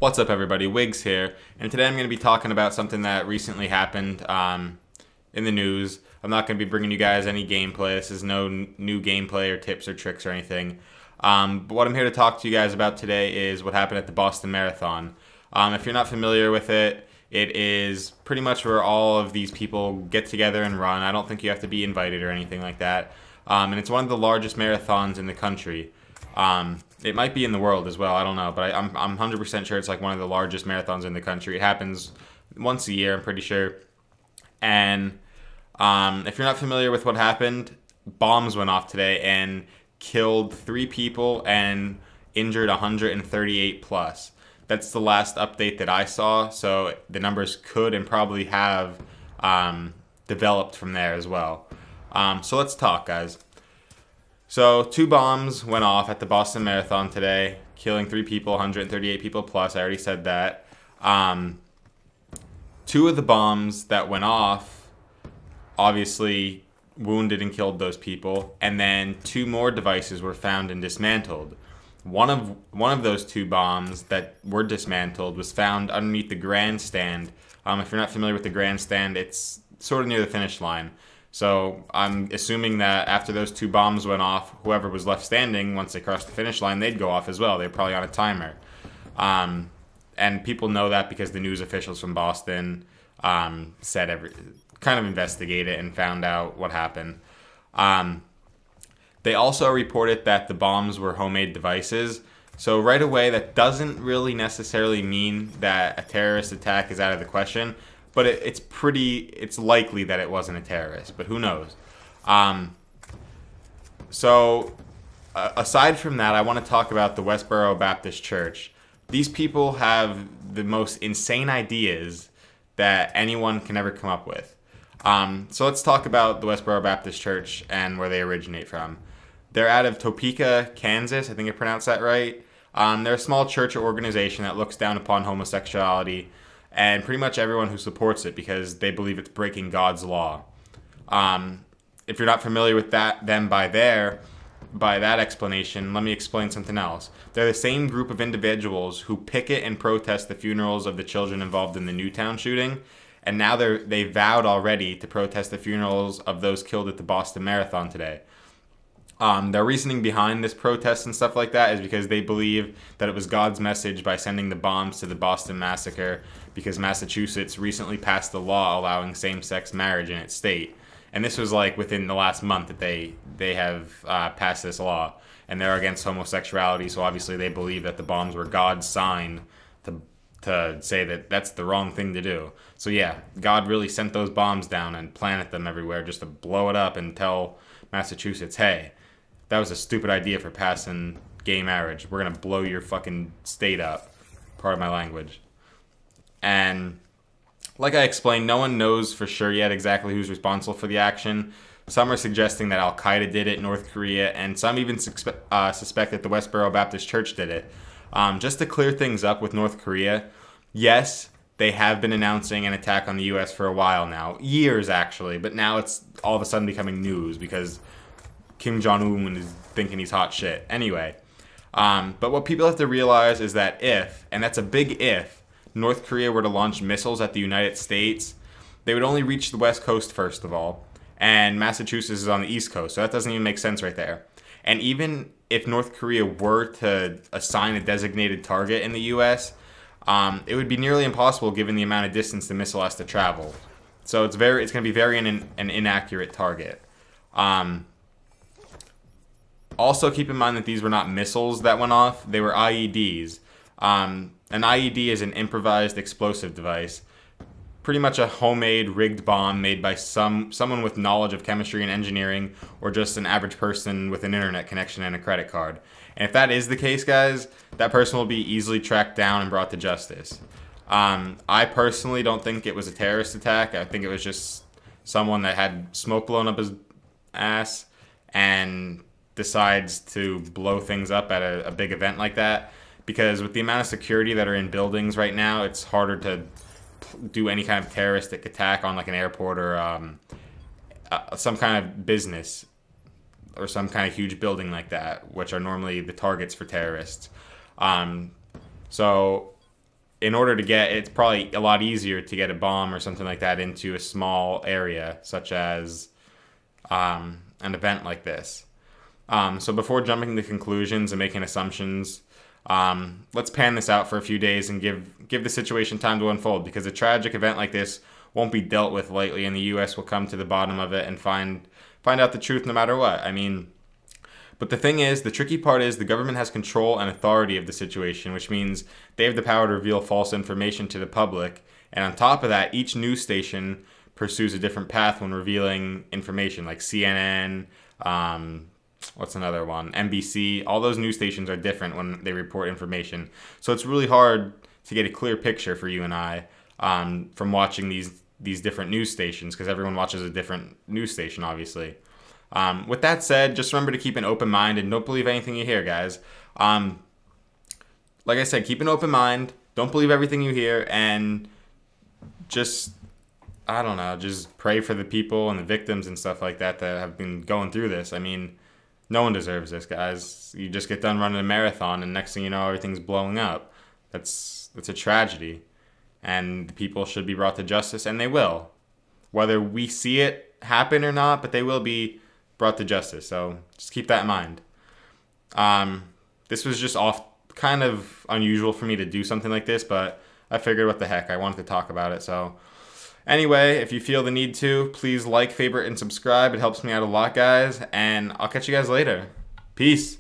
What's up everybody, Wiggs here, and today I'm going to be talking about something that recently happened in the news. I'm not going to be bringing you guys any gameplay. This is no new gameplay or tips or tricks or anything. But what I'm here to talk to you guys about today is what happened at the Boston Marathon. If you're not familiar with it, it is pretty much where all of these people get together and run. I don't think you have to be invited or anything like that. And it's one of the largest marathons in the country. It might be in the world as well, I don't know, but I'm 100% sure it's like one of the largest marathons in the country. It happens once a year, I'm pretty sure. And if you're not familiar with what happened, bombs went off today and killed 3 people and injured 138 plus. That's the last update that I saw, so the numbers could and probably have developed from there as well. So let's talk, guys. So 2 bombs went off at the Boston Marathon today, killing 3 people, 138 people plus. I already said that. 2 of the bombs that went off obviously wounded and killed those people, and then 2 more devices were found and dismantled. One of those 2 bombs that were dismantled was found underneath the grandstand. If you're not familiar with the grandstand, it's sort of near the finish line. So I'm assuming that after those 2 bombs went off, whoever was left standing, once they crossed the finish line, they'd go off as well. They're probably on a timer. And people know that because the news officials from Boston said kind of investigated it and found out what happened. They also reported that the bombs were homemade devices. So right away, that doesn't really necessarily mean that a terrorist attack is out of the question. But it's likely that it wasn't a terrorist, but who knows? Aside from that, I want to talk about the Westboro Baptist Church. These people have the most insane ideas that anyone can ever come up with. So let's talk about the Westboro Baptist Church and where they originate from. They're out of Topeka, Kansas. I think I pronounced that right. They're a small church or organization that looks down upon homosexuality and pretty much everyone who supports it because they believe it's breaking God's law. If you're not familiar with that, then by that explanation, let me explain something else. They're the same group of individuals who picket and protest the funerals of the children involved in the Newtown shooting, and now they vowed already to protest the funerals of those killed at the Boston Marathon today. Their reasoning behind this protest and stuff like that is because they believe that it was God's message by sending the bombs to the Boston Massacre because Massachusetts recently passed a law allowing same-sex marriage in its state. And this was like within the last month that they have passed this law. And they're against homosexuality, so obviously they believe that the bombs were God's sign to say that that's the wrong thing to do. So yeah, God really sent those bombs down and planted them everywhere just to blow it up and tell Massachusetts, hey, that was a stupid idea for passing gay marriage. We're going to blow your fucking state up. Part of my language. And like I explained, no one knows for sure yet exactly who's responsible for the action. Some are suggesting that Al-Qaeda did it, North Korea, and some even suspect that the Westboro Baptist Church did it. Just to clear things up with North Korea, yes, they have been announcing an attack on the U.S. for a while now. Years, actually. But now it's all of a sudden becoming news because Kim Jong-un is thinking he's hot shit. Anyway, but what people have to realize is that if, and that's a big if, North Korea were to launch missiles at the United States, they would only reach the West Coast first of all, and Massachusetts is on the East Coast, so that doesn't even make sense right there. And even if North Korea were to assign a designated target in the U.S., it would be nearly impossible given the amount of distance the missile has to travel. So it's going to be very an inaccurate target. Also, keep in mind that these were not missiles that went off. They were IEDs. An IED is an improvised explosive device. Pretty much a homemade, rigged bomb made by someone with knowledge of chemistry and engineering or just an average person with an internet connection and a credit card. And if that is the case, guys, that person will be easily tracked down and brought to justice. I personally don't think it was a terrorist attack. I think it was just someone that had smoke blown up his ass and decides to blow things up at a big event like that, because with the amount of security that are in buildings right now, it's harder to do any kind of terroristic attack on like an airport or some kind of business or some kind of huge building like that, which are normally the targets for terrorists. So in order to get, it's probably a lot easier to get a bomb or something like that into a small area, such as an event like this. So before jumping to conclusions and making assumptions, let's pan this out for a few days and give the situation time to unfold, because a tragic event like this won't be dealt with lightly, and the U.S. will come to the bottom of it and find out the truth no matter what. I mean, but the thing is, the tricky part is the government has control and authority of the situation, which means they have the power to reveal false information to the public. And on top of that, each news station pursues a different path when revealing information, like CNN, what's another one? NBC. All those news stations are different when they report information. So it's really hard to get a clear picture for you and I from watching these different news stations, because everyone watches a different news station, obviously. With that said, just remember to keep an open mind and don't believe anything you hear, guys. Like I said, keep an open mind. Don't believe everything you hear, and just, I don't know, just pray for the people and the victims and stuff like that that have been going through this. I mean, no one deserves this, guys. You just get done running a marathon, and next thing you know, everything's blowing up. That's a tragedy, and the people should be brought to justice, and they will. Whether we see it happen or not, but they will be brought to justice. So just keep that in mind. This was just kind of unusual for me to do something like this, but I figured, what the heck, I wanted to talk about it. So anyway, if you feel the need to, please like, favorite, and subscribe. It helps me out a lot, guys, and I'll catch you guys later. Peace.